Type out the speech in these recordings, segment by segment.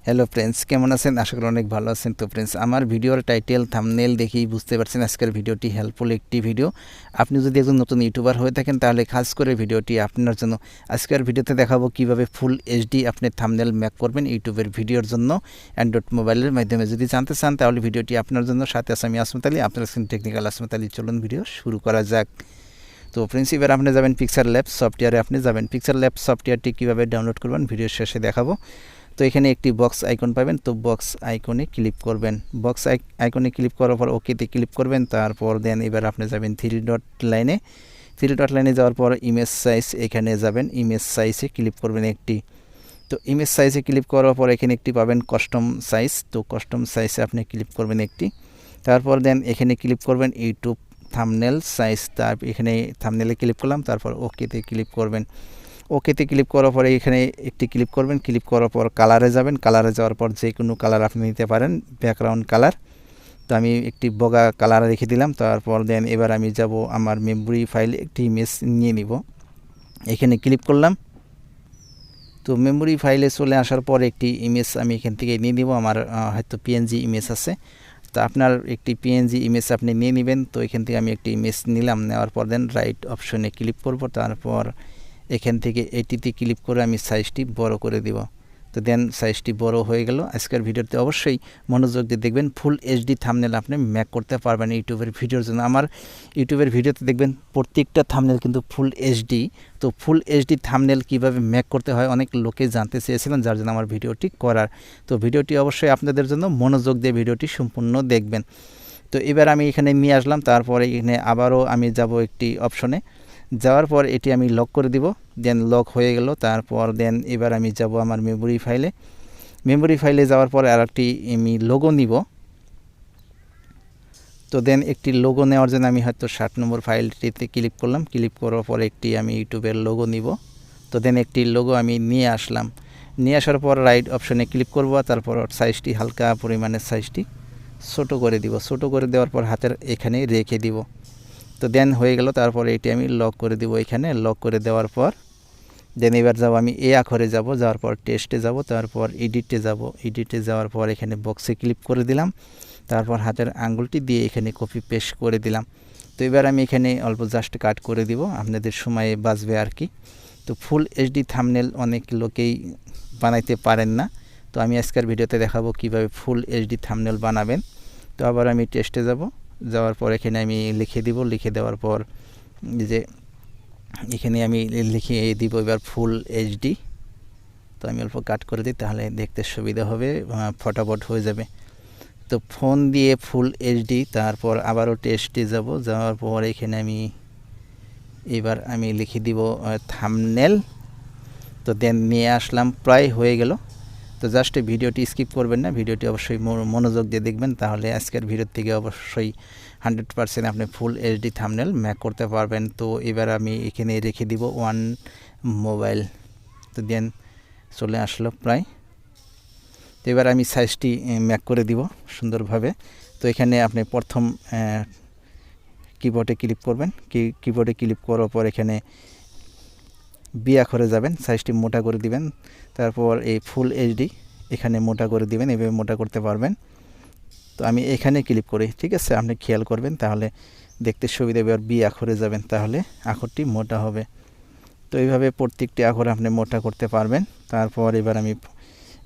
Hello friends, কেমন আছেন? আশা করি অনেক ভালো আছেন। তো ফ্রেন্ডস, আমার ভিডিওর টাইটেল থাম্বনেল দেখেই বুঝতে পারছেন আজকের ভিডিওটি হেল্পফুল একটি ভিডিও। আপনি যদি একজন নতুন ইউটিউবার হয়ে থাকেন তাহলে খাস করে ভিডিওটি আপনার জন্য। আজকের ভিডিওতে দেখাবো কিভাবে ফুল এইচডি আপনি থাম্বনেল মেক করবেন ইউটিউবের ভিডিওর জন্য অ্যান্ড্রয়েড মোবাইলের মাধ্যমে। যদি জানতে চান তাহলে ভিডিওটি আপনার জন্য। সাথে আছে আমি আসমাত আলী, আপনার আছেন টেকনিক্যাল আসমাত আলী। চলুন ভিডিও শুরু করা যাক। তো ফ্রেন্ডস, এবার আপনি যাবেন পিকচার ল্যাব সফটওয়্যারে। আপনি যাবেন পিকচার ল্যাব সফটওয়্যারটি কীভাবে ডাউনলোড করবেন ভিডিওর শেষে দেখাবো। তো এখানে একটি বক্স আইকন পাবেন, তো বক্স আইকনে ক্লিক করবেন। বক্স আইকনে ক্লিক করার পর ওকেতে ক্লিক করবেন। তারপর দেন এবার আপনি যাবেন থ্রি ডট লাইনে যাওয়ার পর ইমেজ সাইজ, এখানে যাবেন ইমেজ সাইজে ক্লিক করবেন একটি। তো ইমেজ সাইজে ক্লিক করার পর এখানে একটি পাবেন কাস্টম সাইজ, তো কাস্টম সাইজে আপনি ক্লিক করবেন একটি। তারপর দেন এখানে ক্লিক করবেন ইউটিউব থাম্বনেল সাইজ, তার এখানে থাম্বনেলে ক্লিক করলাম। তারপর ওকেতে ক্লিক করবেন। ওকেতে ক্লিক করার পরে এখানে একটি ক্লিক করবেন। ক্লিক করার পর কালারে যাবেন। কালারে যাওয়ার পর যে কোনো কালার আপনি নিতে পারেন, ব্যাকগ্রাউন্ড কালার। তো আমি একটি বগা কালার রেখে দিলাম। তারপর দেন এবার আমি যাব আমার মেমোরি ফাইলে একটি ইমেজ নিয়ে নিব। এখানে ক্লিক করলাম। তো মেমোরি ফাইলে চলে আসার পর একটি ইমেজ আমি এখান থেকে নিয়ে নিব। আমার হয়তো পিএনজি ইমেজ আছে, তো আপনার একটি পিএনজি ইমেজ আপনি নিয়ে নেবেন। তো এখান থেকে আমি একটি ইমেজ নিলাম। নেওয়ার পর দেন রাইট অপশনে ক্লিক করব। তারপর এখান থেকে এটিতে ক্লিক করে আমি সাইজটি বড় করে দিব। তো দেন সাইজটি বড় হয়ে গেল। আজকের ভিডিওতে অবশ্যই মনোযোগ দিয়ে দেখবেন। ফুল এইচডি থাম্বনেল আপনি মেক করতে পারবেন ইউটিউবের ভিডিওর জন্য। আমার ইউটিউবের ভিডিওতে দেখবেন প্রত্যেকটা থাম্বনেল কিন্তু ফুল এইচডি। তো ফুল এইচডি থাম্বনেল কীভাবে মেক করতে হয় অনেক লোকে জানতে চেয়েছিলেন, যার জন্য আমার ভিডিওটি করার। তো ভিডিওটি অবশ্যই আপনাদের জন্য, মনোযোগ দিয়ে ভিডিওটি সম্পূর্ণ দেখবেন। তো এবার আমি এখানে নিয়ে আসলাম। তারপরে এখানে আবারও আমি যাব একটি অপশনে। যাওয়ার পর এটি আমি লক করে দিব। দেন লক হয়ে গেল। তারপর দেন এবার আমি যাব আমার মেমোরি ফাইলে যাওয়ার পর আর একটি আমি লোগো নিব। তো দেন একটি লোগো নেওয়ার জন্য আমি হয়তো 60 নম্বর ফাইলটিতে ক্লিক করলাম। ক্লিক করার পর একটি আমি ইউটিউবের লোগো নিব। তো দেন একটি লোগো আমি নিয়ে আসলাম। নিয়ে আসার পর রাইট অপশনে ক্লিক করব। তারপর সাইজটি হালকা পরিমাণের সাইজটি ছোটো করে দিব। ছোটো করে দেওয়ার পর হাতের এখানে রেখে দিব। তো দেন হয়ে গেল। তারপরে এটি আমি লক করে দিব। এখানে লক করে দেওয়ার পর দেন এবার যাব আমি এ আখরে যাব। যাওয়ার পর টেস্টে যাব। তারপর এডিটে যাব। এডিটে যাওয়ার পর এখানে বক্সে ক্লিক করে দিলাম। তারপর হাতের আঙ্গুলটি দিয়ে এখানে কপি পেস্ট করে দিলাম। তো এবার আমি এখানে অল্প জাস্ট কাট করে দিব, আপনাদের সময়ে বাঁচবে আর কি। তো ফুল এইচডি থাম্বনেল অনেক লোকেই বানাইতে পারেন না। তো আমি আজকের ভিডিওতে দেখাবো কিভাবে ফুল এইচডি থাম্বনেল বানাবেন। তো আবার আমি টেস্টে যাব। যাওয়ার পর এখানে আমি লিখে দিব। লিখে দেওয়ার পর যে এখানে আমি লিখে দিব এবার ফুল এইচডি। তো আমি অল্প কাট করে দিই, তাহলে দেখতে সুবিধা হবে, ফটাফট হয়ে যাবে। তো ফোন দিয়ে ফুল এইচডি। তারপর আবারও টেস্টে যাব। যাওয়ার পর এখানে এবার আমি লিখে দিব থাম্বনেল। তো দেন নিয়ে আসলাম, প্রায় হয়ে গেল। তো জাস্ট ভিডিওটি স্কিপ করবেন না, ভিডিওটি অবশ্যই মনোযোগ দিয়ে দেখবেন, তাহলে আজকের ভিডিওর থেকে অবশ্যই 100% আপনি ফুল এইচডি থাম্বনেল মেক করতে পারবেন। তো এবার আমি এখানে রেখে দিব ওয়ান মোবাইল। তো দেন চলে আসলো প্রায়। তো এবার আমি সাইজটি মেক করে দিব সুন্দরভাবে। তো এখানে আপনি প্রথম কিবোর্ডে ক্লিক করবেন। কিবোর্ডে ক্লিক করার পর এখানে বি আখরে যাবেন, সাইজটি মোটা করে দিবেন। তারপর এই ফুল এইচডি এখানে মোটা করে দিবেন, এভাবে মোটা করতে পারবেন। তো আমি এখানে ক্লিক করি, ঠিক আছে, আপনি খেয়াল করবেন, তাহলে দেখতে সুবিধা হবে। আর বি আখরে যাবেন, তাহলে আখরটি মোটা হবে। তো এইভাবে প্রত্যেকটি আখর আপনি মোটা করতে পারবেন। তারপর এবার আমি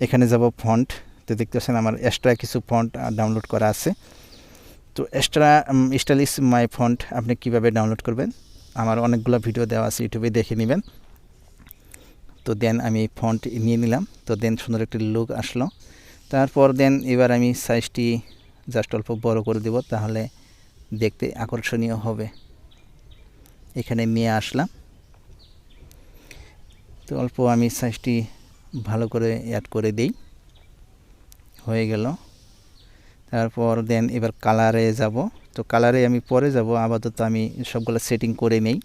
এখানে যাব ফন্ট। তো দেখতে পাচ্ছেন আমার এক্সট্রা কিছু ফন্ট ডাউনলোড করা আছে। তো এক্সট্রা স্টাইলিশ মাই ফন্ট আপনি কিভাবে ডাউনলোড করবেন, আমার অনেকগুলো ভিডিও দেওয়া আছে, ইউটিউবে দেখে নেবেন। তো দেন আমি ফন্ট নিয়ে নিলাম। তো দেন সুন্দর একটি লুক আসলো। তারপর দেন এবার আমি সাইজটি জাস্ট অল্প বড় করে দেব, তাহলে দেখতে আকর্ষণীয় হবে। এখানে নিয়ে আসলাম। তো অল্প আমি সাইজটি ভালো করে অ্যাড করে দেই, হয়ে গেল। তারপর দেন এবার কালারে যাব। তো কালারে আমি পরে যাব, আপাতত আমি সবগুলো সেটিং করে নেই।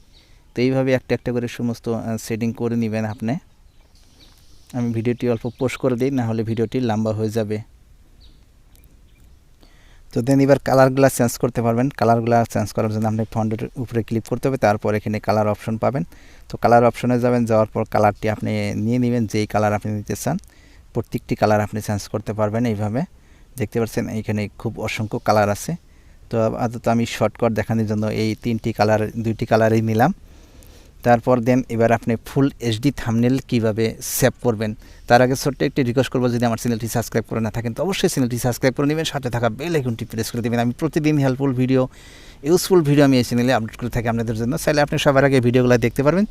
তো এইভাবে একটা একটা করে সমস্ত সেটিং করে নেবেন আপনি। আমি ভিডিওটি অল্প পোস্ট করে দিই, না হলে ভিডিওটি লম্বা হয়ে যাবে। তো দেন এবার কালারগুলো চেঞ্জ করতে পারবেন। কালারগুলো চেঞ্জ করার জন্য আপনি ফন্টের উপরে ক্লিক করতে হবে। তারপর এখানে কালার অপশন পাবেন। তো কালার অপশনে যাবেন, যাওয়ার পর কালারটি আপনি নিয়ে নেবেন, যেই কালার আপনি নিতে চান। প্রত্যেকটি কালার আপনি চেঞ্জ করতে পারবেন এইভাবে। দেখতে পাচ্ছেন এইখানে খুব অসংখ্য কালার আছে। তো আপাতত আমি শর্টকাট দেখানোর জন্য এই 3টি কালার 2টি কালারই নিলাম। তারপর দেন এবার আপনি ফুল এইচডি থাম্বনেল কিভাবে সেভ করবেন তার আগে ছোট্ট একটি রিকোয়েস্ট করবো, যদি আমার চ্যানেলটি সাবস্ক্রাইব করে না থাকেন তো অবশ্যই চ্যানেলটি সাবস্ক্রাইব করে নেবেন, সাথে থাকা বেল আইকনটি প্রেস করে দেবেন। আমি প্রতিদিন হেল্পফুল ভিডিও, ইউজফুল ভিডিও আমি এই চ্যানেলে আপলোড করে থাকি আপনাদের জন্য। চাইলে আপনি সবার আগে ভিডিওগুলো দেখতে পারবেন,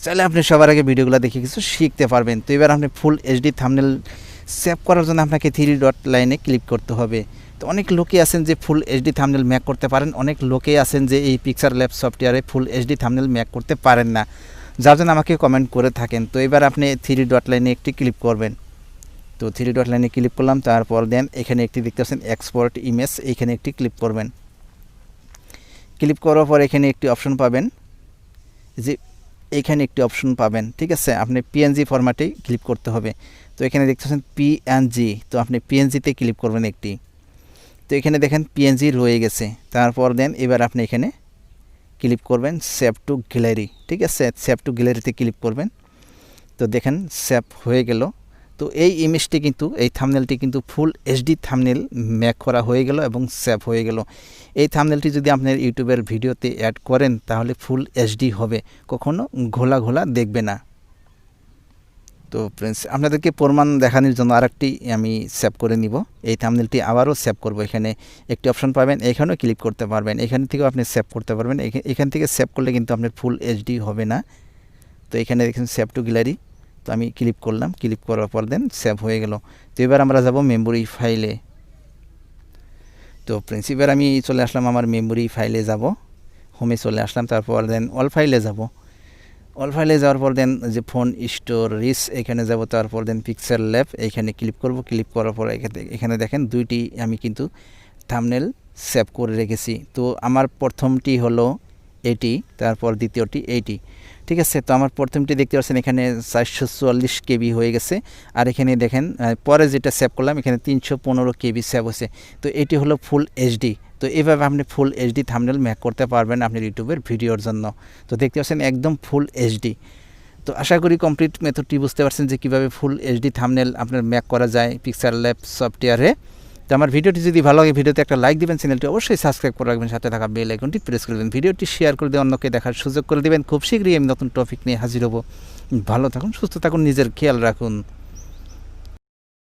চাইলে আপনি সবার আগে ভিডিওগুলো দেখে কিছু শিখতে পারবেন। তো এবার আপনি ফুল এইচডি থাম্বনেল সেভ করার জন্য আপনাকে 3 ডট লাইনে ক্লিক করতে হবে। তো অনেক লোকে আছেন যে ফুল এইচডি থাম্বনেল মেক করতে পারেন, অনেক লোকে আছেন যে এই পিকচার ল্যাব সফটওয়্যারে ফুল এইচডি থাম্বনেল মেক করতে পারেন না, যার জন্য আমাকে কমেন্ট করে থাকেন। তো এবার আপনি 3 ডট লাইনে একটি ক্লিক করবেন। তো 3 ডট লাইনে ক্লিক করলাম, তারপর দেন এখানে একটি দেখতে পাচ্ছেন এক্সপোর্ট ইমেজ, এইখানে একটি ক্লিক করবেন। ক্লিক করার পর এখানে একটি অপশন পাবেন, যে এইখানে একটি অপশন পাবেন, ঠিক আছে, আপনি পিএনজি ফরম্যাটেই ক্লিক করতে হবে। তো এখানে দেখতে পাচ্ছেন পিএনজি, তো আপনি পিএনজিতে ক্লিক করবেন একটি। তো এখানে দেখেন পিএনজি রয়ে গেছে। তারপর দেন এবার আপনি এখানে ক্লিক করবেন সেভ টু গ্যালারি, ঠিক আছে, সেভ টু গ্যালারিতে ক্লিক করবেন। তো দেখেন সেভ হয়ে গেল। তো এই ইমেজটি কিন্তু, এই থাম্বনেলটি কিন্তু ফুল এইচডি থাম্বনেল মেক করা হয়ে গেল এবং সেভ হয়ে গেল। এই থাম্বনেলটি যদি আপনার ইউটিউবের ভিডিওতে অ্যাড করেন তাহলে ফুল এইচডি হবে, কখনো ঘোলা ঘোলা দেখবে না। তো ফ্রেন্ডস, আপনাদেরকে প্রমাণ দেখানোর জন্য আরেকটি আমি সেভ করে নিব। এই থাম্বনেলটি আবারও সেভ করব। এখানে একটি অপশন পাবেন, এখানেও ক্লিক করতে পারবেন, এখান থেকেও আপনি সেভ করতে পারবেন। এখান থেকে সেভ করলে কিন্তু আপনার ফুল এইচডি হবে না। তো এখানে দেখেন সেভ টু গ্যালারি, তো আমি ক্লিক করলাম, ক্লিক করার পর দেন সেভ হয়ে গেল। তো এবার আমরা যাব মেমোরি ফাইলে। তো ফ্রেন্ডস, এবার আমি চলে আসলাম আমার মেমোরি ফাইলে যাব, হোমে চলে আসলাম, তারপর দেন অল ফাইলে যাব। অল ফাইলে যাওয়ার পর দেন যে ফোন স্টোরেজ এখানে যাব, তারপর দেন পিকচার ল্যাব এইখানে ক্লিক করব। ক্লিক করার পর এখানে দেখেন 2টি আমি কিন্তু থাম্বনেল সেভ করে রেখেছি। তো আমার প্রথমটি হলো এটি, তারপর দ্বিতীয়টি এইটি, ঠিক আছে। তো আমার প্রথমটি দেখতে পাচ্ছেন এখানে 444 কেবি হয়ে গেছে, আর এখানে দেখেন পরে যেটা সেভ করলাম এখানে 315 কেবি সেভ হয়েছে। তো এটি হলো ফুল এইচডি। তো এভাবে আপনি ফুল এইচডি থাম্বনেল মেক করতে পারবেন আপনার ইউটিউবের ভিডিওর জন্য। তো দেখতে পাচ্ছেন একদম ফুল এইচডি। তো আশা করি কমপ্লিট মেথডটি বুঝতে পারছেন যে কীভাবে ফুল এইচডি থাম্বনেল আপনার মেক করা যায় পিকচার ল্যাব সফটওয়্যারে। তো আমার ভিডিওটি যদি ভালো লাগে ভিডিওতে একটা লাইক দিবেন, চ্যানেলটি অবশ্যই সাবস্ক্রাইব করে রাখবেন, সাথে থাকা বেল আইকনটি প্রেস করে দেবেন, ভিডিওটি শেয়ার করে দিয়ে অন্যকে দেখার সুযোগ করে দেবেন। খুব শীঘ্রই আমি নতুন টপিক নিয়ে হাজির হব। ভালো থাকুন, সুস্থ থাকুন, নিজের খেয়াল রাখুন।